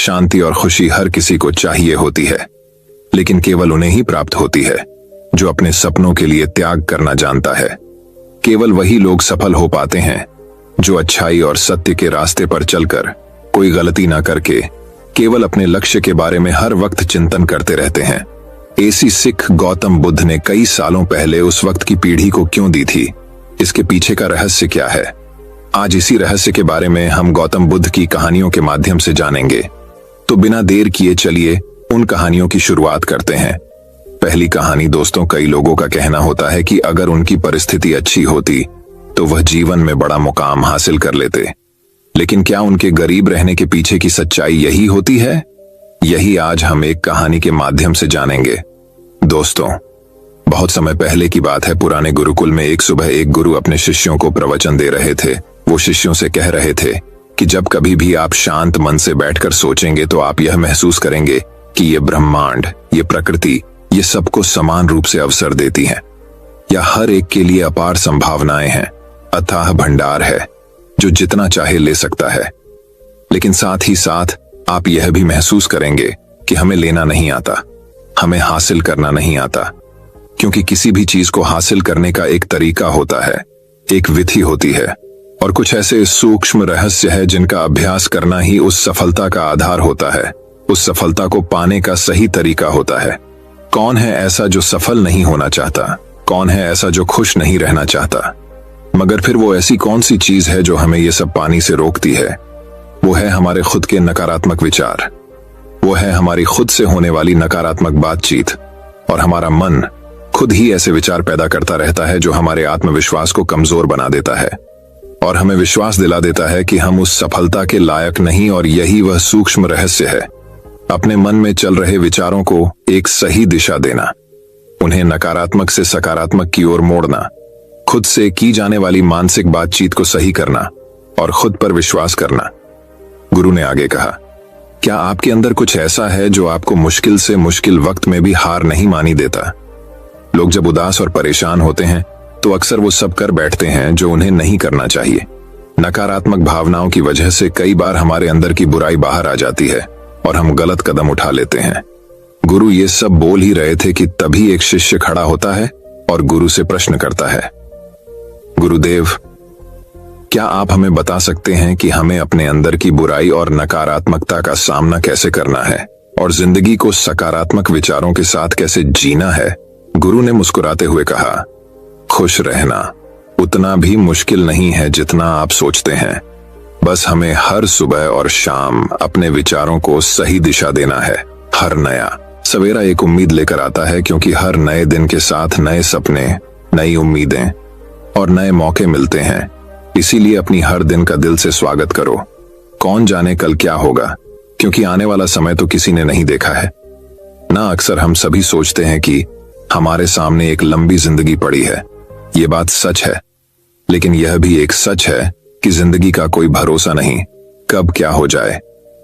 शांति और खुशी हर किसी को चाहिए होती है, लेकिन केवल उन्हें ही प्राप्त होती है जो अपने सपनों के लिए त्याग करना जानता है। केवल वही लोग सफल हो पाते हैं जो अच्छाई और सत्य के रास्ते पर चलकर, कोई गलती ना करके, केवल अपने लक्ष्य के बारे में हर वक्त चिंतन करते रहते हैं। ऐसी सीख गौतम बुद्ध ने कई सालों पहले उस वक्त की पीढ़ी को क्यों दी थी? इसके पीछे का रहस्य क्या है? आज इसी रहस्य के बारे में हम गौतम बुद्ध की कहानियों के माध्यम से जानेंगे। तो बिना देर किए चलिए उन कहानियों की शुरुआत करते हैं। पहली कहानी दोस्तों, कई लोगों का कहना होता है कि अगर उनकी परिस्थिति अच्छी होती तो वह जीवन में बड़ा मुकाम हासिल कर लेते। लेकिन क्या उनके गरीब रहने के पीछे की सच्चाई यही होती है? यही आज हम एक कहानी के माध्यम से जानेंगे। दोस्तों, बहुत समय पहले की बात है। पुराने गुरुकुल में एक सुबह एक गुरु अपने शिष्यों को प्रवचन दे रहे थे। वो शिष्यों से कह रहे थे कि जब कभी भी आप शांत मन से बैठकर सोचेंगे तो आप यह महसूस करेंगे कि ये ब्रह्मांड, ये प्रकृति, ये सबको समान रूप से अवसर देती है। या हर एक के लिए अपार संभावनाएं हैं, अथाह भंडार है जो जितना चाहे ले सकता है। लेकिन साथ ही साथ आप यह भी महसूस करेंगे कि हमें लेना नहीं आता, हमें हासिल करना नहीं आता, क्योंकि किसी भी चीज को हासिल करने का एक तरीका होता है, एक विधि होती है, और कुछ ऐसे सूक्ष्म रहस्य है जिनका अभ्यास करना ही उस सफलता का आधार होता है, उस सफलता को पाने का सही तरीका होता है। कौन है ऐसा जो सफल नहीं होना चाहता? कौन है ऐसा जो खुश नहीं रहना चाहता? मगर फिर वो ऐसी कौन सी चीज है जो हमें ये सब पाने से रोकती है? वो है हमारे खुद के नकारात्मक विचार, वो है हमारी खुद से होने वाली नकारात्मक बातचीत। और हमारा मन खुद ही ऐसे विचार पैदा करता रहता है जो हमारे आत्मविश्वास को कमजोर बना देता है और हमें विश्वास दिला देता है कि हम उस सफलता के लायक नहीं। और यही वह सूक्ष्म रहस्य है, अपने मन में चल रहे विचारों को एक सही दिशा देना, उन्हें नकारात्मक से सकारात्मक की ओर मोड़ना, खुद से की जाने वाली मानसिक बातचीत को सही करना और खुद पर विश्वास करना। गुरु ने आगे कहा, क्या आपके अंदर कुछ ऐसा है जो आपको मुश्किल से मुश्किल वक्त में भी हार नहीं मानी देता? लोग जब उदास और परेशान होते हैं तो अक्सर वो सब कर बैठते हैं जो उन्हें नहीं करना चाहिए। नकारात्मक भावनाओं की वजह से कई बार हमारे अंदर की बुराई बाहर आ जाती है और हम गलत कदम उठा लेते हैं। गुरु ये सब बोल ही रहे थे कि तभी एक शिष्य खड़ा होता है और गुरु से प्रश्न करता है, गुरुदेव, क्या आप हमें बता सकते हैं कि हमें अपने अंदर की बुराई और नकारात्मकता का सामना कैसे करना है और जिंदगी को सकारात्मक विचारों के साथ कैसे जीना है? गुरु ने मुस्कुराते हुए कहा, खुश रहना उतना भी मुश्किल नहीं है जितना आप सोचते हैं। बस हमें हर सुबह और शाम अपने विचारों को सही दिशा देना है। हर नया सवेरा एक उम्मीद लेकर आता है, क्योंकि हर नए दिन के साथ नए सपने, नई उम्मीदें और नए मौके मिलते हैं। इसीलिए अपनी हर दिन का दिल से स्वागत करो। कौन जाने कल क्या होगा, क्योंकि आने वाला समय तो किसी ने नहीं देखा है ना। अक्सर हम सभी सोचते हैं कि हमारे सामने एक लंबी जिंदगी पड़ी है। ये बात सच है, लेकिन यह भी एक सच है कि जिंदगी का कोई भरोसा नहीं, कब क्या हो जाए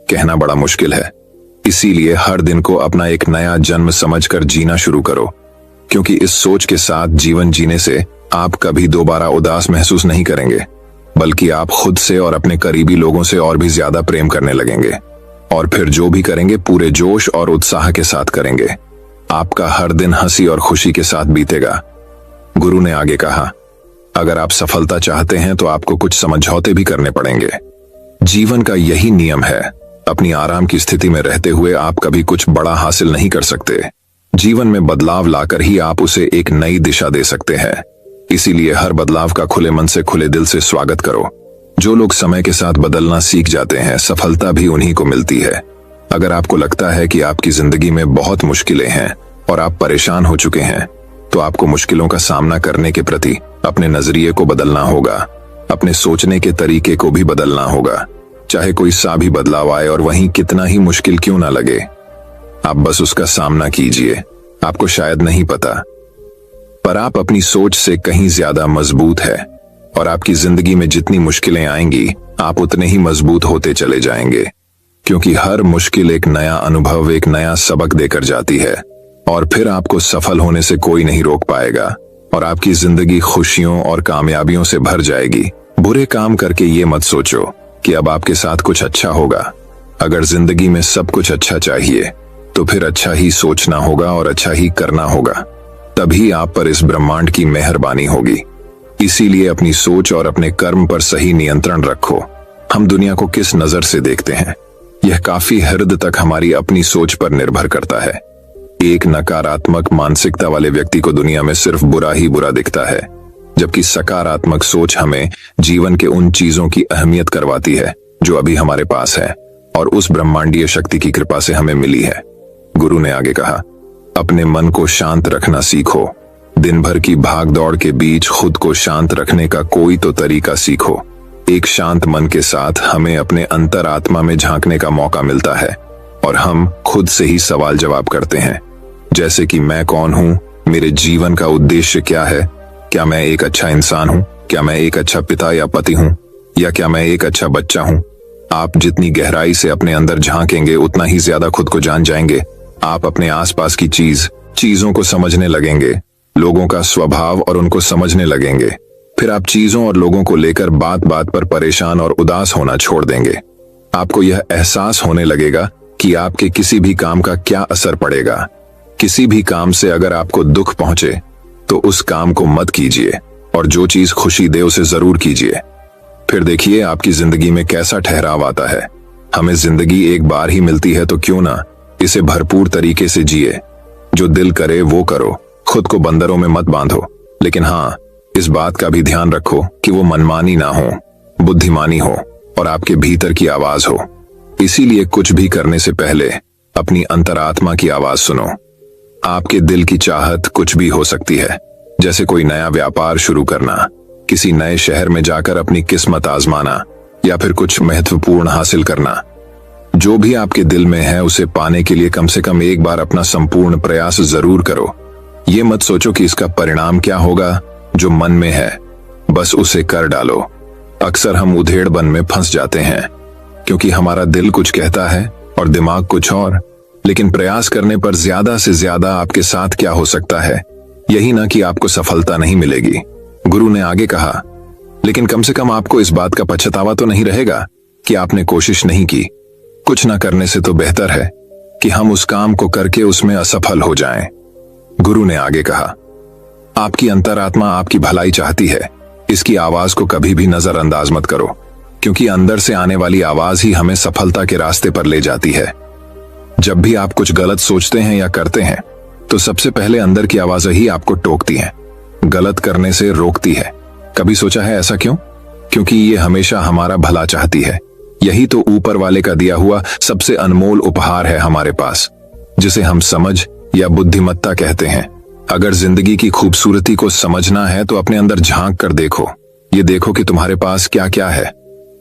कहना बड़ा मुश्किल है। इसीलिए हर दिन को अपना एक नया जन्म समझकर जीना शुरू करो, क्योंकि इस सोच के साथ जीवन जीने से आप कभी दोबारा उदास महसूस नहीं करेंगे, बल्कि आप खुद से और अपने करीबी लोगों से और भी ज्यादा प्रेम करने लगेंगे। और फिर जो भी करेंगे पूरे जोश और उत्साह के साथ करेंगे। आपका हर दिन हंसी और खुशी के साथ बीतेगा। गुरु ने आगे कहा, अगर आप सफलता चाहते हैं तो आपको कुछ समझौते भी करने पड़ेंगे। जीवन का यही नियम है, अपनी आराम की स्थिति में रहते हुए आप कभी कुछ बड़ा हासिल नहीं कर सकते। जीवन में बदलाव लाकर ही आप उसे एक नई दिशा दे सकते हैं। इसीलिए हर बदलाव का खुले मन से, खुले दिल से स्वागत करो। जो लोग समय के साथ बदलना सीख जाते हैं, सफलता भी उन्हीं को मिलती है। अगर आपको लगता है कि आपकी जिंदगी में बहुत मुश्किलें हैं और आप परेशान हो चुके हैं, तो आपको मुश्किलों का सामना करने के प्रति अपने नजरिए को बदलना होगा, अपने सोचने के तरीके को भी बदलना होगा। चाहे कोई सा भी बदलाव आए और वहीं कितना ही मुश्किल क्यों ना लगे, आप बस उसका सामना कीजिए। आपको शायद नहीं पता, पर आप अपनी सोच से कहीं ज्यादा मजबूत है और आपकी जिंदगी में जितनी मुश्किलें आएंगी, आप उतने ही मजबूत होते चले जाएंगे, क्योंकि हर मुश्किल एक नया अनुभव, एक नया सबक देकर जाती है। और फिर आपको सफल होने से कोई नहीं रोक पाएगा और आपकी जिंदगी खुशियों और कामयाबियों से भर जाएगी। बुरे काम करके ये मत सोचो कि अब आपके साथ कुछ अच्छा होगा। अगर जिंदगी में सब कुछ अच्छा चाहिए तो फिर अच्छा ही सोचना होगा और अच्छा ही करना होगा, तभी आप पर इस ब्रह्मांड की मेहरबानी होगी। इसीलिए अपनी सोच और अपने कर्म पर सही नियंत्रण रखो। हम दुनिया को किस नजर से देखते हैं, यह काफी हद तक हमारी अपनी सोच पर निर्भर करता है। एक नकारात्मक मानसिकता वाले व्यक्ति को दुनिया में सिर्फ बुरा ही बुरा दिखता है, जबकि सकारात्मक सोच हमें जीवन के उन चीजों की अहमियत करवाती है जो अभी हमारे पास है और उस ब्रह्मांडीय शक्ति की कृपा से हमें मिली है। गुरु ने आगे कहा, अपने मन को शांत रखना सीखो। दिन भर की भाग दौड़ के बीच खुद को शांत रखने का कोई तो तरीका सीखो। एक शांत मन के साथ हमें अपने अंतरात्मा में झांकने का मौका मिलता है और हम खुद से ही सवाल जवाब करते हैं, जैसे कि मैं कौन हूं, मेरे जीवन का उद्देश्य क्या है, क्या मैं एक अच्छा इंसान हूं, क्या मैं एक अच्छा पिता या पति हूं, या क्या मैं एक अच्छा बच्चा हूं। आप जितनी गहराई से अपने अंदर झांकेंगे उतना ही ज्यादा खुद को जान जाएंगे। आप अपने आसपास की चीजों को समझने लगेंगे, लोगों का स्वभाव और उनको समझने लगेंगे। फिर आप चीजों और लोगों को लेकर बात बात पर परेशान और उदास होना छोड़ देंगे। आपको यह एहसास होने लगेगा कि आपके किसी भी काम का क्या असर पड़ेगा। किसी भी काम से अगर आपको दुख पहुंचे तो उस काम को मत कीजिए और जो चीज खुशी दे उसे जरूर कीजिए। फिर देखिए आपकी जिंदगी में कैसा ठहराव आता है। हमें जिंदगी एक बार ही मिलती है तो क्यों ना इसे भरपूर तरीके से जिए। जो दिल करे वो करो, खुद को बंदरों में मत बांधो, लेकिन हाँ, इस बात का भी ध्यान रखो कि वो मनमानी ना हो, बुद्धिमानी हो और आपके भीतर की आवाज हो। इसीलिए कुछ भी करने से पहले अपनी अंतरात्मा की आवाज सुनो। आपके दिल की चाहत कुछ भी हो सकती है, जैसे कोई नया व्यापार शुरू करना, किसी नए शहर में जाकर अपनी किस्मत आजमाना या फिर कुछ महत्वपूर्ण हासिल करना। जो भी आपके दिल में है उसे पाने के लिए कम से कम एक बार अपना संपूर्ण प्रयास जरूर करो। ये मत सोचो कि इसका परिणाम क्या होगा, जो मन में है बस उसे कर डालो। अक्सर हम उधेड़बन में फंस जाते हैं क्योंकि हमारा दिल कुछ कहता है और दिमाग कुछ और, लेकिन प्रयास करने पर ज्यादा से ज्यादा आपके साथ क्या हो सकता है, यही ना कि आपको सफलता नहीं मिलेगी। गुरु ने आगे कहा, लेकिन कम से कम आपको इस बात का पछतावा तो नहीं रहेगा कि आपने कोशिश नहीं की। कुछ ना करने से तो बेहतर है कि हम उस काम को करके उसमें असफल हो जाएं। गुरु ने आगे कहा, आपकी अंतरात्मा आपकी भलाई चाहती है। इसकी आवाज को कभी भी नजरअंदाज मत करो, क्योंकि अंदर से आने वाली आवाज ही हमें सफलता के रास्ते पर ले जाती है। जब भी आप कुछ गलत सोचते हैं या करते हैं तो सबसे पहले अंदर की आवाज ही आपको टोकती है, गलत करने से रोकती है। कभी सोचा है ऐसा क्यों? क्योंकि ये हमेशा हमारा भला चाहती है। यही तो ऊपर वाले का दिया हुआ सबसे अनमोल उपहार है हमारे पास, जिसे हम समझ या बुद्धिमत्ता कहते हैं। अगर जिंदगी की खूबसूरती को समझना है तो अपने अंदर झांक कर देखो। ये देखो कि तुम्हारे पास क्या क्या है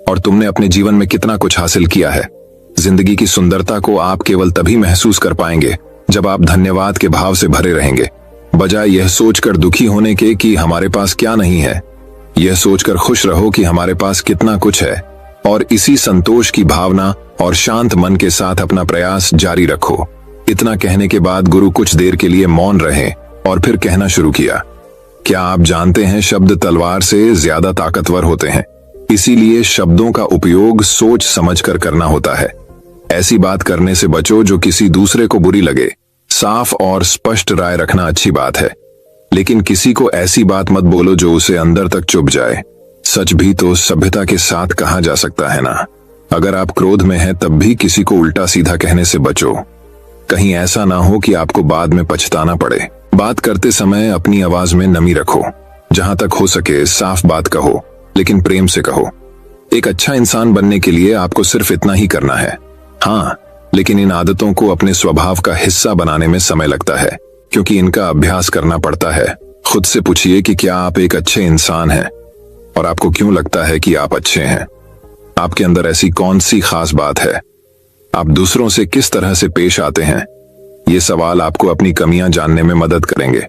और तुमने अपने जीवन में कितना कुछ हासिल किया है। जिंदगी की सुंदरता को आप केवल तभी महसूस कर पाएंगे जब आप धन्यवाद के भाव से भरे रहेंगे, बजाय यह सोचकर दुखी होने के कि हमारे पास क्या नहीं है। यह सोचकर खुश रहो कि हमारे पास कितना कुछ है और इसी संतोष की भावना और शांत मन के साथ अपना प्रयास जारी रखो। इतना कहने के बाद गुरु कुछ देर के लिए मौन रहे और फिर कहना शुरू किया, क्या आप जानते हैं शब्द तलवार से ज्यादा ताकतवर होते हैं, इसीलिए शब्दों का उपयोग सोच समझकर करना होता है। ऐसी बात करने से बचो जो किसी दूसरे को बुरी लगे। साफ और स्पष्ट राय रखना अच्छी बात है, लेकिन किसी को ऐसी बात मत बोलो जो उसे अंदर तक चुभ जाए। सच भी तो सभ्यता के साथ कहा जा सकता है ना। अगर आप क्रोध में हैं तब भी किसी को उल्टा सीधा कहने से बचो, कहीं ऐसा ना हो कि आपको बाद में पछताना पड़े। बात करते समय अपनी आवाज में नमी रखो। जहां तक हो सके साफ बात कहो, लेकिन प्रेम से कहो। एक अच्छा इंसान बनने के लिए आपको सिर्फ इतना ही करना है। हाँ, लेकिन इन आदतों को अपने स्वभाव का हिस्सा बनाने में समय लगता है, क्योंकि इनका अभ्यास करना पड़ता है। खुद से पूछिए कि क्या आप एक अच्छे इंसान हैं और आपको क्यों लगता है कि आप अच्छे हैं। आपके अंदर ऐसी कौन सी खास बात है? आप दूसरों से किस तरह से पेश आते हैं? ये सवाल आपको अपनी कमियां जानने में मदद करेंगे।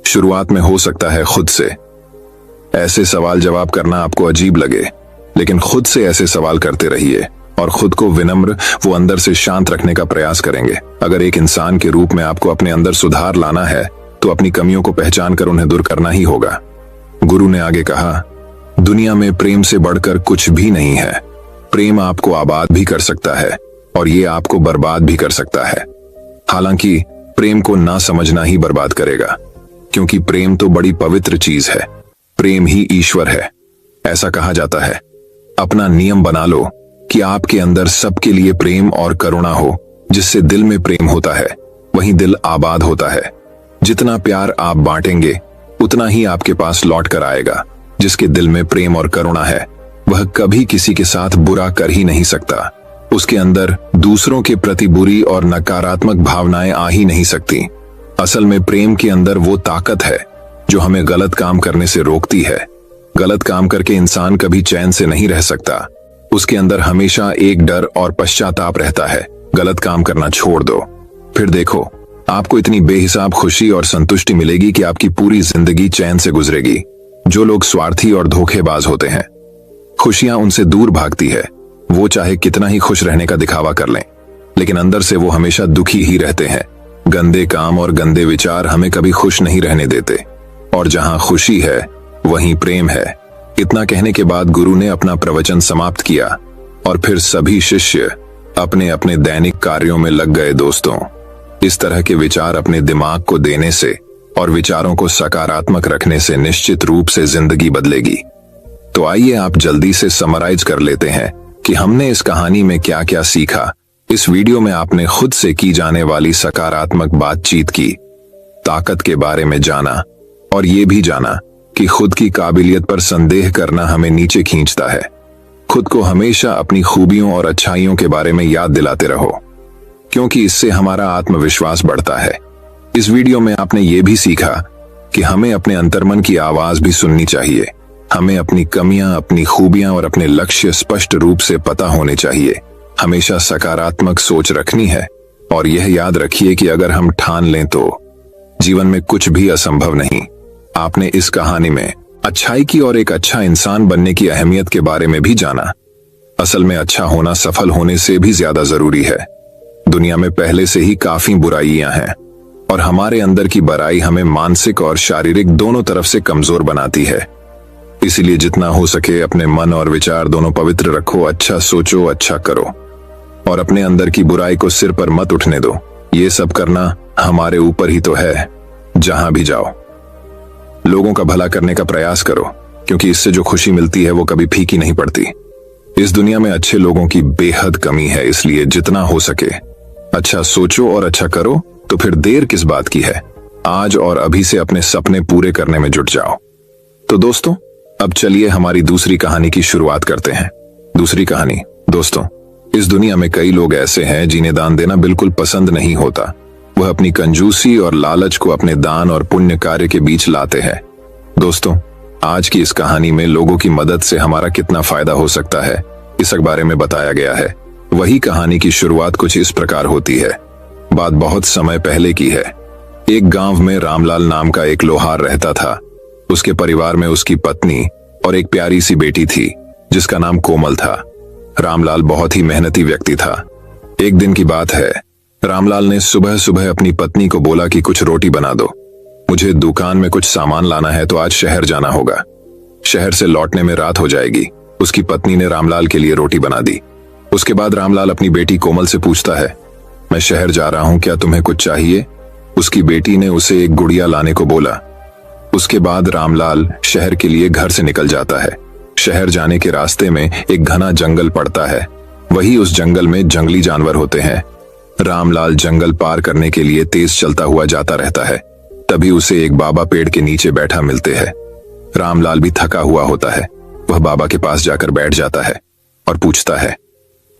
शुरुआत में हो सकता है खुद से ऐसे सवाल जवाब करना आपको अजीब लगे, लेकिन खुद से ऐसे सवाल करते रहिए और खुद को विनम्र वो अंदर से शांत रखने का प्रयास करेंगे। अगर एक इंसान के रूप में आपको अपने अंदर सुधार लाना है तो अपनी कमियों को पहचान कर उन्हें दूर करना ही होगा। गुरु ने आगे कहा, दुनिया में प्रेम से बढ़कर कुछ भी नहीं है। प्रेम आपको आबाद भी कर सकता है, और ये आपको बर्बाद भी कर सकता है। हालांकि प्रेम को ना समझना ही बर्बाद करेगा, क्योंकि प्रेम तो बड़ी पवित्र चीज है। प्रेम ही ईश्वर है। ऐसा कहा जाता है, अपना नियम बना लो कि आपके अंदर सबके लिए प्रेम और करुणा हो। जिससे दिल में प्रेम होता है वहीं दिल आबाद होता है। जितना प्यार आप बांटेंगे उतना ही आपके पास लौट कर आएगा। जिसके दिल में प्रेम और करुणा है वह कभी किसी के साथ बुरा कर ही नहीं सकता। उसके अंदर दूसरों के प्रति बुरी और नकारात्मक भावनाएं आ ही नहीं सकती। असल में प्रेम के अंदर वो ताकत है जो हमें गलत काम करने से रोकती है। गलत काम करके इंसान कभी चैन से नहीं रह सकता। उसके अंदर हमेशा एक डर और पश्चाताप रहता है। गलत काम करना छोड़ दो, फिर देखो आपको इतनी बेहिसाब खुशी और संतुष्टि मिलेगी कि आपकी पूरी जिंदगी चैन से गुजरेगी। जो लोग स्वार्थी और धोखेबाज होते हैं, खुशियां उनसे दूर भागती है। वो चाहे कितना ही खुश रहने का दिखावा कर लें, लेकिन अंदर से वो हमेशा दुखी ही रहते हैं। गंदे काम और गंदे विचार हमें कभी खुश नहीं रहने देते। और जहां खुशी है वहीं प्रेम है। इतना कहने के बाद गुरु ने अपना प्रवचन समाप्त किया और फिर सभी शिष्य अपने अपने दैनिक कार्यों में लग गए। दोस्तों, इस तरह के विचार अपने दिमाग को देने से और विचारों को सकारात्मक रखने से निश्चित रूप से जिंदगी बदलेगी। तो आइए आप जल्दी से समराइज कर लेते हैं कि हमने इस कहानी में क्या क्या सीखा। इस वीडियो में आपने खुद से की जाने वाली सकारात्मक बातचीत की ताकत के बारे में जाना और ये भी जाना कि खुद की काबिलियत पर संदेह करना हमें नीचे खींचता है। खुद को हमेशा अपनी खूबियों और अच्छाइयों के बारे में याद दिलाते रहो, क्योंकि इससे हमारा आत्मविश्वास बढ़ता है। इस वीडियो में आपने ये भी सीखा कि हमें अपने अंतर्मन की आवाज भी सुननी चाहिए। हमें अपनी कमियां, अपनी खूबियां और अपने लक्ष्य स्पष्ट रूप से पता होने चाहिए। हमेशा सकारात्मक सोच रखनी है और यह याद रखिए कि अगर हम ठान लें तो जीवन में कुछ भी असंभव नहीं। आपने इस कहानी में अच्छाई की और एक अच्छा इंसान बनने की अहमियत के बारे में भी जाना। असल में अच्छा होना सफल होने से भी ज्यादा जरूरी है। दुनिया में पहले से ही काफी बुराइयां हैं और हमारे अंदर की बुराई हमें मानसिक और शारीरिक दोनों तरफ से कमजोर बनाती है। इसीलिए जितना हो सके अपने मन और विचार दोनों पवित्र रखो। अच्छा सोचो, अच्छा करो और अपने अंदर की बुराई को सिर पर मत उठने दो। ये सब करना हमारे ऊपर ही तो है। जहां भी जाओ लोगों का भला करने का प्रयास करो, क्योंकि इससे जो खुशी मिलती है वो कभी फीकी नहीं पड़ती। इस दुनिया में अच्छे लोगों की बेहद कमी है, इसलिए जितना हो सके अच्छा सोचो और अच्छा करो। तो फिर देर किस बात की है, आज और अभी से अपने सपने पूरे करने में जुट जाओ। तो दोस्तों, अब चलिए हमारी दूसरी कहानी की शुरुआत करते हैं। दूसरी कहानी। दोस्तों, इस दुनिया में कई लोग ऐसे हैं जिन्हें दान देना बिल्कुल पसंद नहीं होता। वह अपनी कंजूसी और लालच को अपने दान और पुण्य कार्य के बीच लाते हैं। दोस्तों, आज की इस कहानी में लोगों की मदद से हमारा कितना फायदा हो सकता है, इस बारे में बताया गया है। वही कहानी की शुरुआत कुछ इस प्रकार होती है। बात बहुत समय पहले की है। एक गांव में रामलाल नाम का एक लोहार रहता था। उसके परिवार में उसकी पत्नी और एक प्यारी सी बेटी थी जिसका नाम कोमल था। रामलाल बहुत ही मेहनती व्यक्ति था। एक दिन की बात है, रामलाल ने सुबह सुबह अपनी पत्नी को बोला कि कुछ रोटी बना दो, मुझे दुकान में कुछ सामान लाना है तो आज शहर जाना होगा। शहर से लौटने में रात हो जाएगी। उसकी पत्नी ने रामलाल के लिए रोटी बना दी। उसके बाद रामलाल अपनी बेटी कोमल से पूछता है, मैं शहर जा रहा हूं, क्या तुम्हें कुछ चाहिए? उसकी बेटी ने उसे एक गुड़िया लाने को बोला। उसके बाद रामलाल शहर के लिए घर से निकल जाता है। शहर जाने के रास्ते में एक घना जंगल पड़ता है। वही उस जंगल में जंगली जानवर होते हैं। रामलाल जंगल पार करने के लिए तेज चलता हुआ जाता रहता है। तभी उसे एक बाबा पेड़ के नीचे बैठा मिलते हैं। रामलाल भी थका हुआ होता है। वह बाबा के पास जाकर बैठ जाता है और पूछता है,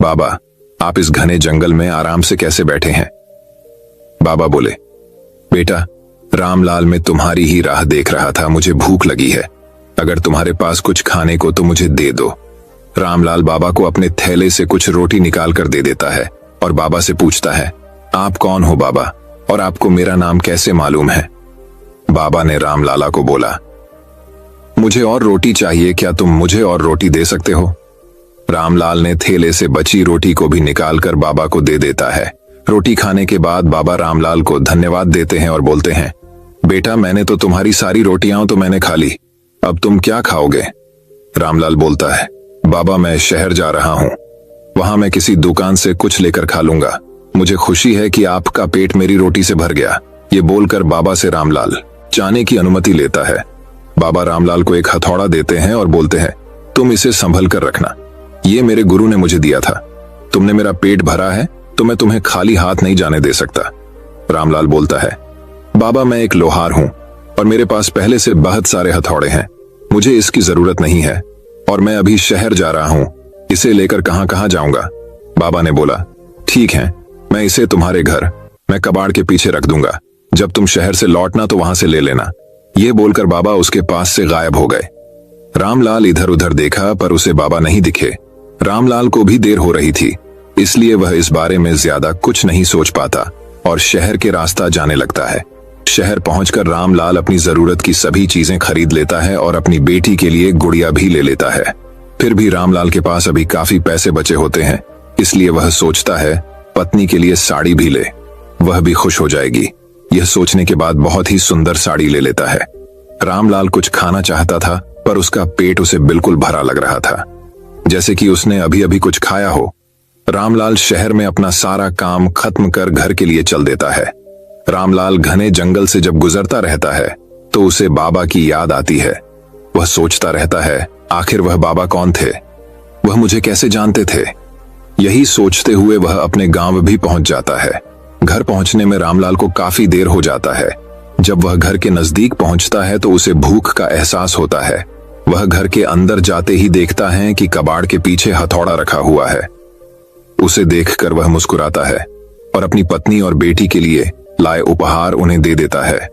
बाबा, आप इस घने जंगल में आराम से कैसे बैठे हैं? बाबा बोले, बेटा, रामलाल मैं तुम्हारी ही राह देख रहा था। मुझे भूख लगी है। अगर तुम्हारे पास कुछ खाने को तो मुझे दे दो। रामलाल बाबा को अपने थैले से कुछ रोटी निकाल कर दे देता है और बाबा से पूछता है, आप कौन हो बाबा, और आपको मेरा नाम कैसे मालूम है? बाबा ने रामलाला को बोला, मुझे और रोटी चाहिए, क्या तुम मुझे और रोटी दे सकते हो? रामलाल ने थैले से बची रोटी को भी निकालकर बाबा को दे देता है। रोटी खाने के बाद बाबा रामलाल को धन्यवाद देते हैं और बोलते हैं, बेटा, मैंने तो तुम्हारी सारी रोटियां तो मैंने खा ली, अब तुम क्या खाओगे? रामलाल बोलता है, बाबा, मैं शहर जा रहा हूं, वहां मैं किसी दुकान से कुछ लेकर खा लूंगा। मुझे खुशी है कि आपका पेट मेरी रोटी से भर गया। ये बोलकर बाबा से रामलाल जाने की अनुमति लेता है। बाबा रामलाल को एक हथौड़ा देते हैं और बोलते हैं, तुम इसे संभल कर रखना, ये मेरे गुरु ने मुझे दिया था। तुमने मेरा पेट भरा है तो मैं तुम्हें खाली हाथ नहीं जाने दे सकता। रामलाल बोलता है, बाबा मैं एक लोहार हूं और मेरे पास पहले से बहुत सारे हथौड़े हैं, मुझे इसकी जरूरत नहीं है और मैं अभी शहर जा रहा हूं, इसे लेकर कहां कहां जाऊंगा। बाबा ने बोला, ठीक है, मैं इसे तुम्हारे घर मैं कबाड़ के पीछे रख दूंगा, जब तुम शहर से लौटना तो वहां से ले लेना। ये बोलकर बाबा उसके पास से गायब हो गए। रामलाल इधर उधर देखा पर उसे बाबा नहीं दिखे। रामलाल को भी देर हो रही थी, इसलिए वह इस बारे में ज्यादा कुछ नहीं सोच पाता और शहर के रास्ता जाने लगता है। शहर पहुंचकर रामलाल अपनी जरूरत की सभी चीजें खरीद लेता है और अपनी बेटी के लिए गुड़िया भी ले लेता है। फिर भी रामलाल के पास अभी काफी पैसे बचे होते हैं, इसलिए वह सोचता है पत्नी के लिए साड़ी भी ले, वह भी खुश हो जाएगी। यह सोचने के बाद बहुत ही सुंदर साड़ी ले लेता है। रामलाल कुछ खाना चाहता था पर उसका पेट उसे बिल्कुल भरा लग रहा था, जैसे कि उसने अभी अभी कुछ खाया हो। रामलाल शहर में अपना सारा काम खत्म कर घर के लिए चल देता है। रामलाल घने जंगल से जब गुजरता रहता है तो उसे बाबा की याद आती है। वह सोचता रहता है, आखिर वह बाबा कौन थे, वह मुझे कैसे जानते थे। यही सोचते हुए वह अपने गांव भी पहुंच जाता है। घर पहुंचने में रामलाल को काफी देर हो जाता है। जब वह घर के नजदीक पहुंचता है तो उसे भूख का एहसास होता है। वह घर के अंदर जाते ही देखता है कि कबाड़ के पीछे हथौड़ा रखा हुआ है। उसे देखकर वह मुस्कुराता है और अपनी पत्नी और बेटी के लिए लाए उपहार उन्हें दे देता है।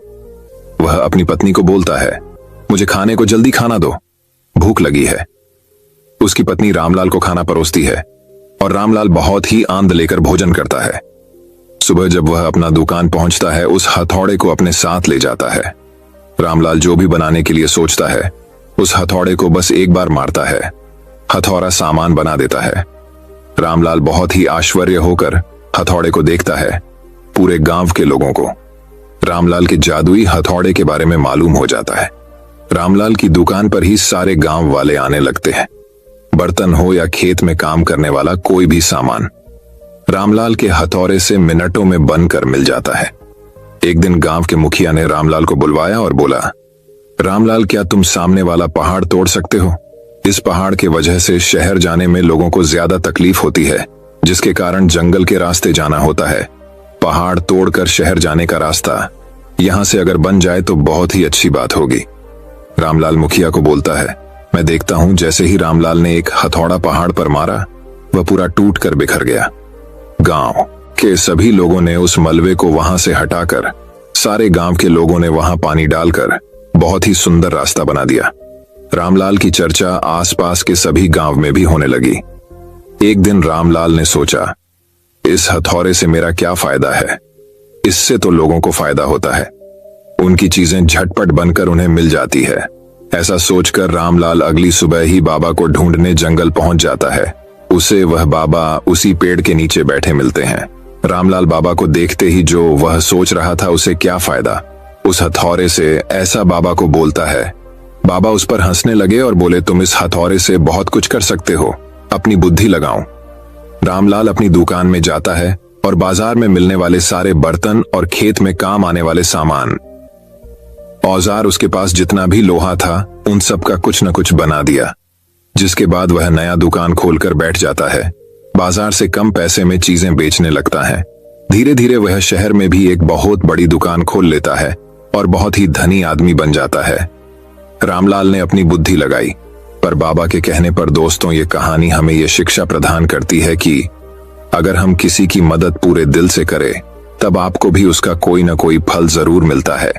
वह अपनी पत्नी को बोलता है, मुझे खाने को जल्दी खाना दो, भूख लगी है। उसकी पत्नी रामलाल को खाना परोसती है और रामलाल बहुत ही आनंद लेकर भोजन करता है। सुबह जब वह अपना दुकान पहुंचता है, उस हथौड़े को अपने साथ ले जाता है। रामलाल जो भी बनाने के लिए सोचता है, उस हथौड़े को बस एक बार मारता है, हथौड़ा सामान बना देता है। रामलाल बहुत ही आश्चर्य होकर हथौड़े को देखता है। पूरे गांव के लोगों को रामलाल के जादुई हथौड़े के बारे में मालूम हो जाता है। रामलाल की दुकान पर ही सारे गांव वाले आने लगते हैं, बर्तन हो या खेत में काम करने वाला कोई भी सामान रामलाल के हथौड़े से मिनटों में बनकर मिल जाता है। एक दिन गांव के मुखिया ने रामलाल को बुलवाया और बोला, रामलाल क्या तुम सामने वाला पहाड़ तोड़ सकते हो? इस पहाड़ के वजह से शहर जाने में लोगों को ज्यादा तकलीफ होती है, जिसके कारण जंगल के रास्ते जाना होता है। पहाड़ तोड़कर शहर जाने का रास्ता यहां से अगर बन जाए तो बहुत ही अच्छी बात होगी। रामलाल मुखिया को बोलता है, मैं देखता हूं। जैसे ही रामलाल ने एक हथौड़ा पहाड़ पर मारा, वह पूरा टूट कर बिखर गया। गांव के सभी लोगों ने उस मलबे को वहां से हटाकर सारे गांव के लोगों ने वहां पानी डालकर बहुत ही सुंदर रास्ता बना दिया। रामलाल की चर्चा आसपास के सभी गांव में भी होने लगी। एक दिन रामलाल ने सोचा, इस हथौड़े से मेरा क्या फायदा है, इससे तो लोगों को फायदा होता है, उनकी चीजें झटपट बनकर उन्हें मिल जाती है। ऐसा सोचकर रामलाल अगली सुबह ही बाबा को ढूंढने जंगल पहुंच जाता है। उसे वह बाबा उसी पेड़ के नीचे बैठे मिलते हैं। रामलाल बाबा को देखते ही जो वह सोच रहा था उसे क्या फायदा, उस हथौड़े से ऐसा बाबा को बोलता है। बाबा उस पर हंसने लगे और बोले, तुम इस हथौड़े से बहुत कुछ कर सकते हो, अपनी बुद्धि लगाओ। रामलाल अपनी दुकान में जाता है और बाजार में मिलने वाले सारे बर्तन और खेत में काम आने वाले सामान औजार, उसके पास जितना भी लोहा था, उन सब का कुछ न कुछ बना दिया। जिसके बाद वह नया दुकान खोलकर बैठ जाता है। बाजार से कम पैसे में चीजें बेचने लगता है। धीरे धीरे वह शहर में भी एक बहुत बड़ी दुकान खोल लेता है और बहुत ही धनी आदमी बन जाता है। रामलाल ने अपनी बुद्धि लगाई, पर बाबा के कहने पर दोस्तों, ये कहानी हमें यह शिक्षा प्रदान करती है कि अगर हम किसी की मदद पूरे दिल से करें, तब आपको भी उसका कोई न कोई फल जरूर मिलता है।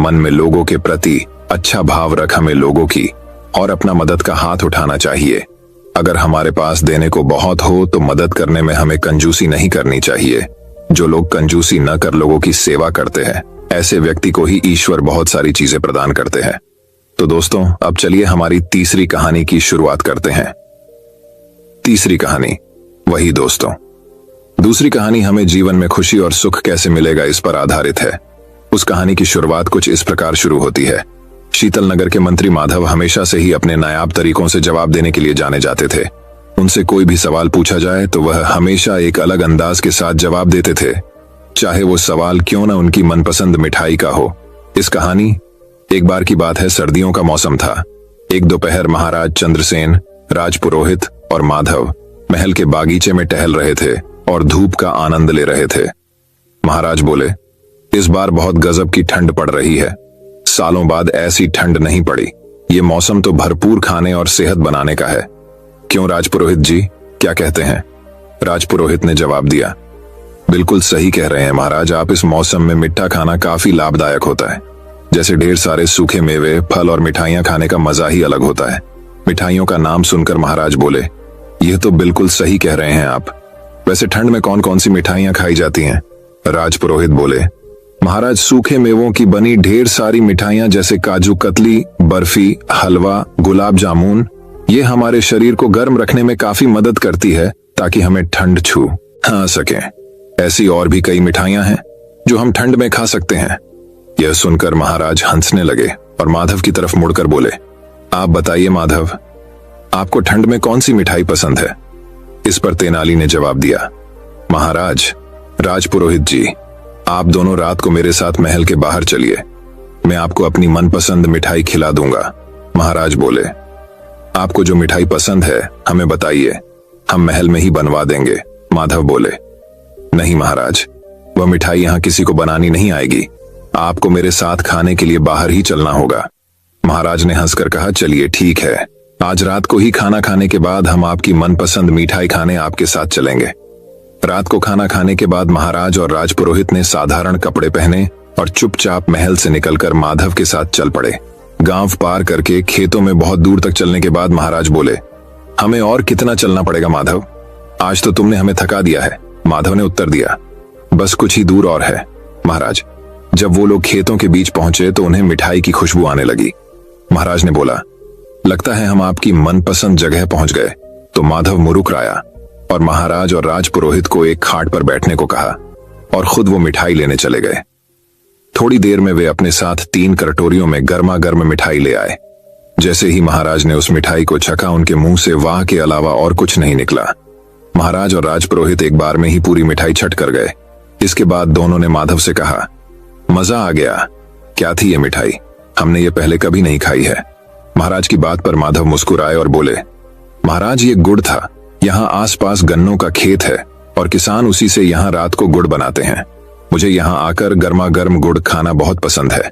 मन में लोगों के प्रति अच्छा भाव रख हमें लोगों की और अपना मदद का हाथ उठाना चाहिए। अगर हमारे पास देने को बहुत हो तो मदद करने में हमें कंजूसी नहीं करनी चाहिए। जो लोग कंजूसी न कर लोगों की सेवा करते हैं, ऐसे व्यक्ति को ही ईश्वर बहुत सारी चीजें प्रदान करते हैं। तो दोस्तों, अब चलिए हमारी तीसरी कहानी की शुरुआत करते हैं। तीसरी कहानी, वही दोस्तों। दूसरी कहानी हमें जीवन में खुशी और सुख कैसे मिलेगा इस पर आधारित है। उस कहानी की शुरुआत कुछ इस प्रकार शुरू होती है। शीतल नगर के मंत्री माधव हमेशा से ही अपने नायाब तरीकों से जवाब देने के लिए जाने जाते थे। उनसे कोई भी सवाल पूछा जाए तो वह हमेशा एक अलग अंदाज के साथ जवाब देते थे, चाहे वो सवाल क्यों ना उनकी मनपसंद मिठाई का हो। इस कहानी, एक बार की बात है, सर्दियों का मौसम था। एक दोपहर महाराज चंद्रसेन, राजपुरोहित और माधव महल के बागीचे में टहल रहे थे और धूप का आनंद ले रहे थे। महाराज बोले, इस बार बहुत गजब की ठंड पड़ रही है। सालों बाद ऐसी ठंड नहीं पड़ी। ये मौसम तो भरपूर खाने और सेहत बनाने का है। क्यों राजपुरोहित जी, क्या कहते हैं? राजपुरोहित ने जवाब दिया, बिल्कुल सही कह रहे हैं महाराज। आप इस मौसम में मीठा खाना काफी लाभदायक होता है। जैसे ढेर सारे सूखे मेवे, फल और मिठाइयां खाने का मजा ही अलग होता है। मिठाइयों का नाम सुनकर महाराज बोले, यह तो बिल्कुल सही कह रहे हैं आप। वैसे ठंड में कौन कौन सी मिठाइयां खाई जाती हैं? राजपुरोहित बोले, महाराज सूखे मेवों की बनी ढेर सारी मिठाइयां जैसे काजू कतली, बर्फी, हलवा, गुलाब जामुन, ये हमारे शरीर को गर्म रखने में काफी मदद करती है ताकि हमें ठंड छू ना सके। ऐसी और भी कई मिठाइयां हैं जो हम ठंड में खा सकते हैं। यह सुनकर महाराज हंसने लगे और माधव की तरफ मुड़कर बोले, आप बताइए माधव, आपको ठंड में कौन सी मिठाई पसंद है? इस पर तेनाली ने जवाब दिया, महाराज, राजपुरोहित जी, आप दोनों रात को मेरे साथ महल के बाहर चलिए, मैं आपको अपनी मनपसंद मिठाई खिला दूंगा। महाराज बोले, आपको जो मिठाई पसंद है हमें बताइए, हम महल में ही बनवा देंगे। माधव बोले, नहीं महाराज, वह मिठाई यहां किसी को बनानी नहीं आएगी। आपको मेरे साथ खाने के लिए बाहर ही चलना होगा। महाराज ने हंसकर कहा, चलिए ठीक है, आज रात को ही खाना खाने के बाद हम आपकी मनपसंद मिठाई खाने आपके साथ चलेंगे। रात को खाना खाने के बाद महाराज और राजपुरोहित ने साधारण कपड़े पहने और चुपचाप महल से निकलकर माधव के साथ चल पड़े। गांव पार करके खेतों में बहुत दूर तक चलने के बाद महाराज बोले, हमें और कितना चलना पड़ेगा माधव? आज तो तुमने हमें थका दिया है। माधव ने उत्तर दिया, बस कुछ ही दूर और है। महाराज, जब वो लोग खेतों के बीच पहुंचे तो उन्हें मिठाई की खुशबू आने लगी। महाराज ने बोला, लगता है हम आपकी मनपसंद जगह पहुंच गए। तो माधव मुरुकराया और महाराज और राजपुरोहित को एक खाट पर बैठने को कहा और खुद वो मिठाई लेने चले गए। थोड़ी देर में वे अपने साथ 3 कटोरियों में गर्मा गर्म मिठाई ले आए। जैसे ही महाराज ने उस मिठाई को चखा, उनके मुंह से वाह के अलावा और कुछ नहीं निकला। महाराज और राजपुरोहित एक बार में ही पूरी मिठाई छट कर गए। इसके बाद दोनों ने माधव से कहा, मजा आ गया। क्या थी ये मिठाई? हमने ये पहले कभी नहीं खाई है। महाराज की बात पर माधव मुस्कुराए और बोले, महाराज, ये गुड़ था। यहाँ आसपास गन्नों का खेत है और किसान उसी से यहाँ रात को गुड़ बनाते हैं। मुझे यहाँ आकर गर्मा गर्म गुड़ खाना बहुत पसंद है।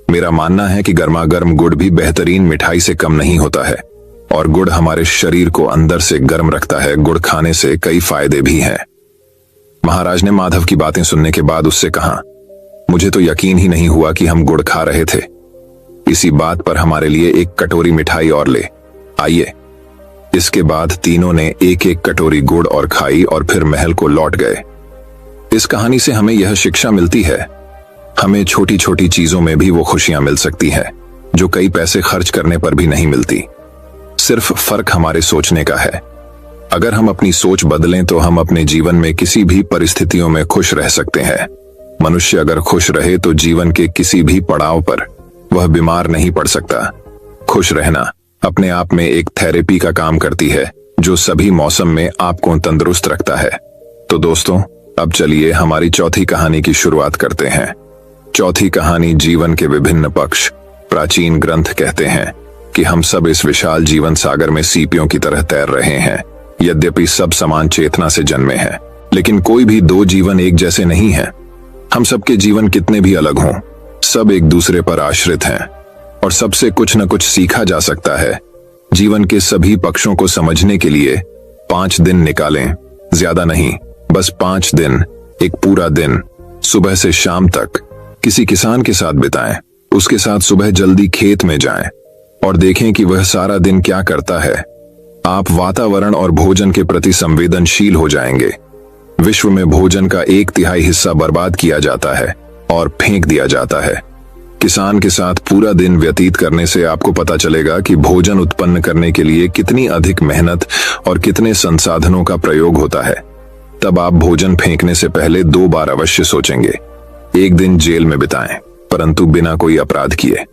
मेरा मानना है कि गर्मा गर्म गुड़ भी बेहतरीन मिठाई से कम नहीं होता है और गुड़ हमारे शरीर को अंदर से गर्म रखता है। गुड़ खाने से कई फायदे भी हैं। महाराज ने माधव की बातें सुनने के बाद उससे कहा, मुझे तो यकीन ही नहीं हुआ कि हम गुड़ खा रहे थे। इसी बात पर हमारे लिए एक कटोरी मिठाई और ले आइए। इसके बाद तीनों ने एक एक कटोरी गुड़ और खाई और फिर महल को लौट गए। इस कहानी से हमें यह शिक्षा मिलती है, हमें छोटी छोटी चीजों में भी वो खुशियां मिल सकती है जो कई पैसे खर्च करने पर भी नहीं मिलती। सिर्फ फर्क हमारे सोचने का है। अगर हम अपनी सोच बदलें तो हम अपने जीवन में किसी भी परिस्थितियों में खुश रह सकते हैं। मनुष्य अगर खुश रहे तो जीवन के किसी भी पड़ाव पर वह बीमार नहीं पड़ सकता। खुश रहना अपने आप में एक थेरेपी का काम करती है जो सभी मौसम में आपको तंदुरुस्त रखता है। तो दोस्तों, अब चलिए हमारी चौथी कहानी की शुरुआत करते हैं। चौथी कहानी, जीवन के विभिन्न पक्ष। प्राचीन ग्रंथ कहते हैं कि हम सब इस विशाल जीवन सागर में सीपियों की तरह तैर रहे हैं। यद्यपि सब समान चेतना से जन्मे हैं, लेकिन कोई भी 2 जीवन एक जैसे नहीं हैं। हम सबके जीवन कितने भी अलग हों, सब एक दूसरे पर आश्रित हैं और सबसे कुछ न कुछ सीखा जा सकता है। जीवन के सभी पक्षों को समझने के लिए 5 दिन निकालें, ज्यादा नहीं, बस 5 दिन, एक पूरा दिन, सुबह से शाम तक किसी किसान के साथ बिताएं। उसके साथ सुबह जल्दी खेत में जाएं और देखें कि वह सारा दिन क्या करता है। आप वातावरण और भोजन के प्रति संवेदनशील हो जाएंगे। विश्व में भोजन का 1/3 हिस्सा बर्बाद किया जाता है और फेंक दिया जाता है। किसान के साथ पूरा दिन व्यतीत करने से आपको पता चलेगा कि भोजन उत्पन्न करने के लिए कितनी अधिक मेहनत और कितने संसाधनों का प्रयोग होता है। तब आप भोजन फेंकने से पहले 2 बार अवश्य सोचेंगे। एक दिन जेल में बिताएं, परंतु बिना कोई अपराध किए।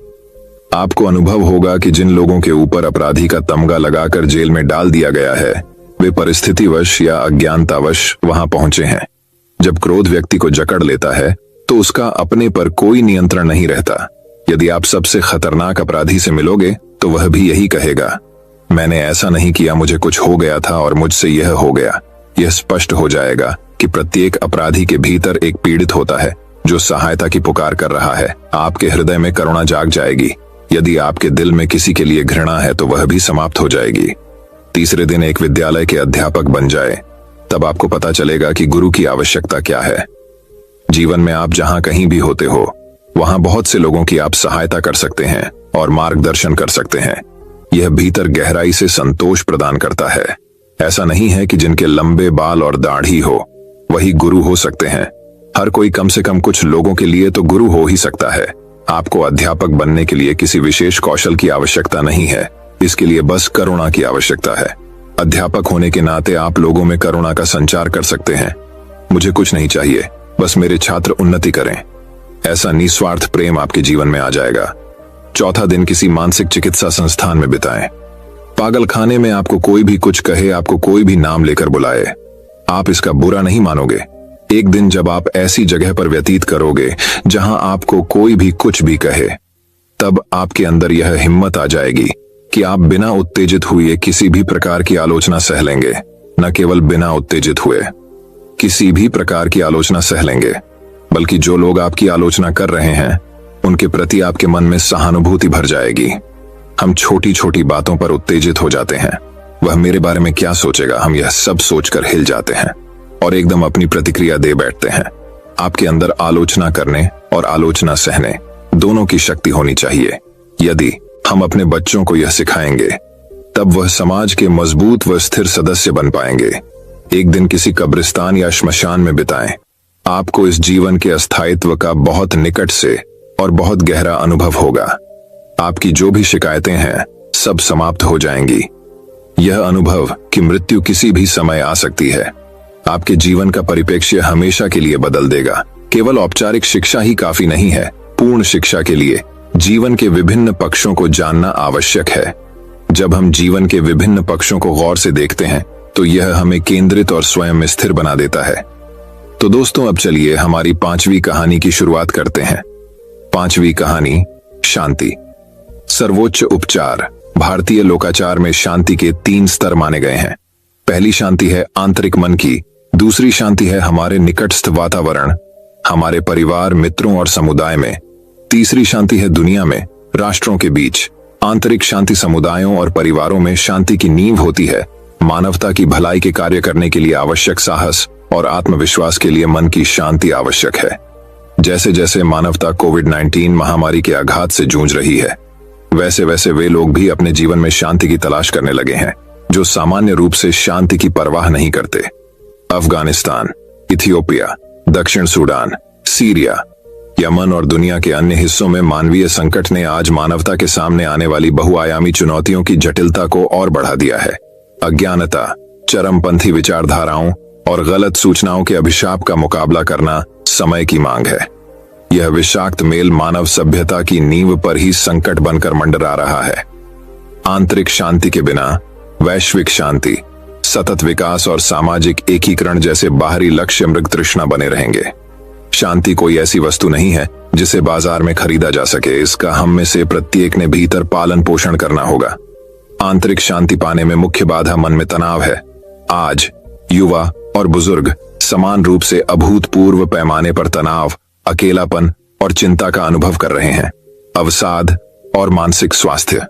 आपको अनुभव होगा कि जिन लोगों के ऊपर अपराधी का तमगा लगाकर जेल में डाल दिया गया है, वे परिस्थितिवश या अज्ञानतावश वहां पहुंचे हैं। जब क्रोध व्यक्ति को जकड़ लेता है तो उसका अपने पर कोई नियंत्रण नहीं रहता। यदि आप सबसे खतरनाक अपराधी से मिलोगे तो वह भी यही कहेगा, मैंने ऐसा नहीं किया, मुझे कुछ हो गया था और मुझसे यह हो गया। यह स्पष्ट हो जाएगा कि प्रत्येक अपराधी के भीतर एक पीड़ित होता है जो सहायता की पुकार कर रहा है। आपके हृदय में करुणा जाग जाएगी। यदि आपके दिल में किसी के लिए घृणा है तो वह भी समाप्त हो जाएगी। तीसरे दिन एक विद्यालय के अध्यापक बन जाए, तब आपको पता चलेगा कि गुरु की आवश्यकता क्या है। जीवन में आप जहां कहीं भी होते हो वहां बहुत से लोगों की आप सहायता कर सकते हैं और मार्गदर्शन कर सकते हैं। यह भीतर गहराई से संतोष प्रदान करता है। ऐसा नहीं है कि जिनके लंबे बाल और दाढ़ी हो वही गुरु हो सकते हैं। हर कोई कम से कम कुछ लोगों के लिए तो गुरु हो ही सकता है। आपको अध्यापक बनने के लिए किसी विशेष कौशल की आवश्यकता नहीं है, इसके लिए बस करुणा की आवश्यकता है। अध्यापक होने के नाते आप लोगों में करुणा का संचार कर सकते हैं। मुझे कुछ नहीं चाहिए, बस मेरे छात्र उन्नति करें। ऐसा निस्वार्थ प्रेम आपके जीवन में आ जाएगा। चौथा दिन किसी मानसिक चिकित्सा संस्थान में बिताएं। पागल खाने में आपको कोई भी कुछ कहे, आपको कोई भी नाम लेकर बुलाए, आप इसका बुरा नहीं मानोगे। एक दिन जब आप ऐसी जगह पर व्यतीत करोगे जहां आपको कोई भी कुछ भी कहे, तब आपके अंदर यह हिम्मत आ जाएगी कि आप बिना उत्तेजित हुए किसी भी प्रकार की आलोचना सह लेंगे। न केवल बिना उत्तेजित हुए किसी भी प्रकार की आलोचना सह लेंगे, बल्कि जो लोग आपकी आलोचना कर रहे हैं उनके प्रति आपके मन में सहानुभूति भर जाएगी। हम छोटी छोटी बातों पर उत्तेजित हो जाते हैं। वह मेरे बारे में क्या सोचेगा, हम यह सब सोचकर हिल जाते हैं और एकदम अपनी प्रतिक्रिया दे बैठते हैं। आपके अंदर आलोचना करने और आलोचना सहने दोनों की शक्ति होनी चाहिए। यदि हम अपने बच्चों को यह सिखाएंगे तब वह समाज के मजबूत व स्थिर सदस्य बन पाएंगे। एक दिन किसी कब्रिस्तान या श्मशान में बिताएं। आपको इस जीवन के अस्थायित्व का बहुत निकट से और बहुत गहरा अनुभव होगा। आपकी जो भी शिकायतें हैं सब समाप्त हो जाएंगी। यह अनुभव कि मृत्यु किसी भी समय आ सकती है आपके जीवन का परिप्रेक्ष्य हमेशा के लिए बदल देगा। केवल औपचारिक शिक्षा ही काफी नहीं है, पूर्ण शिक्षा के लिए जीवन के विभिन्न पक्षों को जानना आवश्यक है। जब हम जीवन के विभिन्न पक्षों को गौर से देखते हैं तो यह हमें केंद्रित और स्वयं स्थिर बना देता है। तो दोस्तों, अब चलिए हमारी 5वीं कहानी की शुरुआत करते हैं। 5वीं कहानी, शांति। सर्वोच्च उपचार। भारतीय लोकाचार में शांति के 3 स्तर माने गए हैं। पहली शांति है आंतरिक मन की, दूसरी शांति है हमारे निकटस्थ वातावरण, हमारे परिवार, मित्रों और समुदाय में, तीसरी शांति है दुनिया में, राष्ट्रों के बीच। आंतरिक शांति समुदायों और परिवारों में शांति की नींव होती है। मानवता की भलाई के कार्य करने के लिए आवश्यक साहस और आत्मविश्वास के लिए मन की शांति आवश्यक है। जैसे जैसे मानवता कोविड-19 महामारी के आघात से जूझ रही है, वैसे वैसे वे लोग भी अपने जीवन में शांति की तलाश करने लगे हैं जो सामान्य रूप से शांति की परवाह नहीं करते। अफगानिस्तान, इथियोपिया, दक्षिण सूडान, सीरिया, यमन और दुनिया के अन्य हिस्सों में मानवीय संकट ने आज मानवता के सामने आने वाली बहुआयामी चुनौतियों की जटिलता को और बढ़ा दिया है। अज्ञानता, चरमपंथी विचारधाराओं और गलत सूचनाओं के अभिशाप का मुकाबला करना समय की मांग है। यह विषाक्त मेल मानव सभ्यता की नींव पर ही संकट बनकर मंडरा रहा है। आंतरिक शांति के बिना वैश्विक शांति, सतत विकास और सामाजिक एकीकरण जैसे बाहरी लक्ष्य मृग तृष्णा बने रहेंगे। शांति कोई ऐसी वस्तु नहीं है जिसे बाजार में खरीदा जा सके। इसका हम में से प्रत्येक ने भीतर पालन पोषण करना होगा। आंतरिक शांति पाने में मुख्य बाधा मन में तनाव है। आज युवा और बुजुर्ग समान रूप से अभूतपूर्व पैमाने पर तनाव, अकेलापन और चिंता का अनुभव कर रहे हैं। अवसाद और मानसिक स्वास्थ्य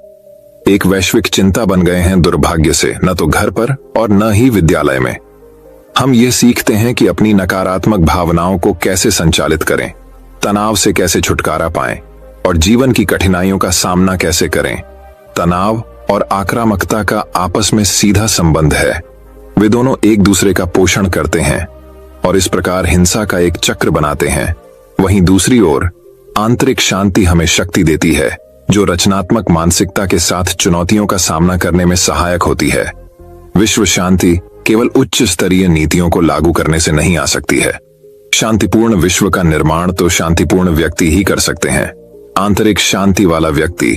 एक वैश्विक चिंता बन गए हैं, दुर्भाग्य से न तो घर पर और न ही विद्यालय में। हम ये सीखते हैं कि अपनी नकारात्मक भावनाओं को कैसे संचालित करें, तनाव से कैसे छुटकारा पाएं और जीवन की कठिनाइयों का सामना कैसे करें। तनाव और आक्रामकता का आपस में सीधा संबंध है। वे दोनों एक दूसरे का पोषण करते हैं और इस प्रकार हिंसा का एक चक्र बनाते हैं। वहीं दूसरी ओर आंतरिक शांति हमें शक्ति देती है, जो रचनात्मक मानसिकता के साथ चुनौतियों का सामना करने में सहायक होती है। विश्व शांति केवल उच्च स्तरीय नीतियों को लागू करने से नहीं आ सकती है। शांतिपूर्ण विश्व का निर्माण तो शांतिपूर्ण व्यक्ति ही कर सकते हैं। आंतरिक शांति वाला व्यक्ति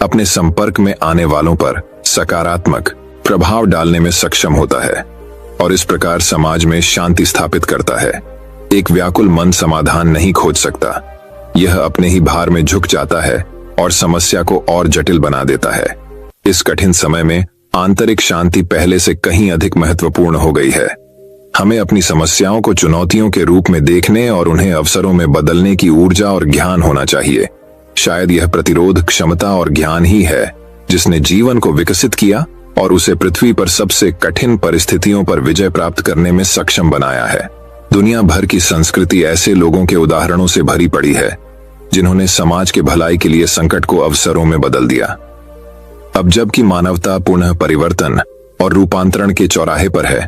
अपने संपर्क में आने वालों पर सकारात्मक, प्रभाव डालने में सक्षम होता है और इस प्रकार समाज में शांति स्थापित करता है। एक व्याकुल मन समाधान नहीं खोज सकता, यह अपने ही भार में झुक जाता है और समस्या को और जटिल बना देता है। इस कठिन समय में आंतरिक शांति पहले से कहीं अधिक महत्वपूर्ण हो गई है। हमें अपनी समस्याओं को चुनौतियों के रूप में देखने और उन्हें अवसरों में बदलने की ऊर्जा और ज्ञान होना चाहिए। शायद यह प्रतिरोध क्षमता और ज्ञान ही है जिसने जीवन को विकसित किया और उसे पृथ्वी पर सबसे कठिन परिस्थितियों पर विजय प्राप्त करने में सक्षम बनाया है। दुनिया भर की संस्कृति ऐसे लोगों के उदाहरणों से भरी पड़ी है जिन्होंने समाज के भलाई के लिए संकट को अवसरों में बदल दिया। अब जबकि मानवता पुनः परिवर्तन और रूपांतरण के चौराहे पर है,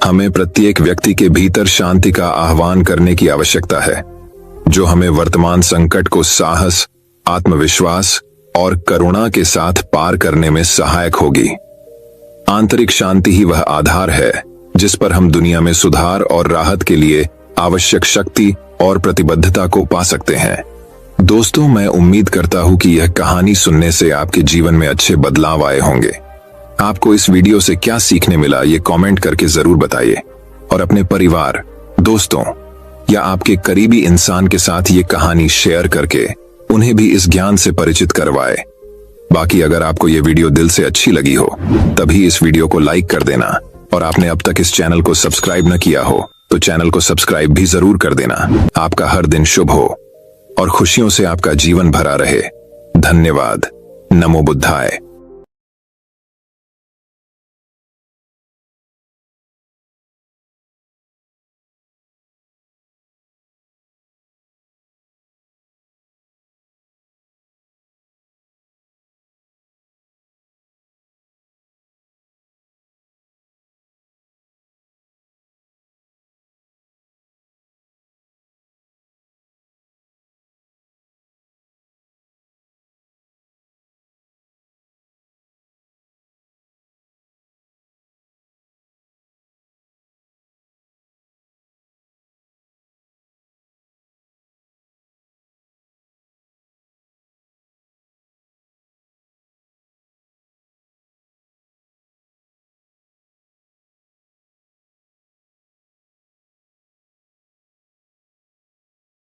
हमें प्रत्येक व्यक्ति के भीतर शांति का आह्वान करने की आवश्यकता है, जो हमें वर्तमान संकट को साहस, आत्मविश्वास और करुणा के साथ पार करने में सहायक होगी। आंतरिक शांति ही वह आधार है जिस पर हम दुनिया में सुधार और राहत के लिए आवश्यक शक्ति और प्रतिबद्धता को पा सकते हैं। दोस्तों, मैं उम्मीद करता हूं कि यह कहानी सुनने से आपके जीवन में अच्छे बदलाव आए होंगे। आपको इस वीडियो से क्या सीखने मिला ये कमेंट करके जरूर बताइए और अपने परिवार, दोस्तों या आपके करीबी इंसान के साथ ये कहानी शेयर करके उन्हें भी इस ज्ञान से परिचित करवाए। बाकी अगर आपको ये वीडियो दिल से अच्छी लगी हो तभी इस वीडियो को लाइक कर देना और आपने अब तक इस चैनल को सब्सक्राइब न किया हो तो चैनल को सब्सक्राइब भी जरूर कर देना। आपका हर दिन शुभ हो और खुशियों से आपका जीवन भरा रहे। धन्यवाद। नमो बुद्धाय।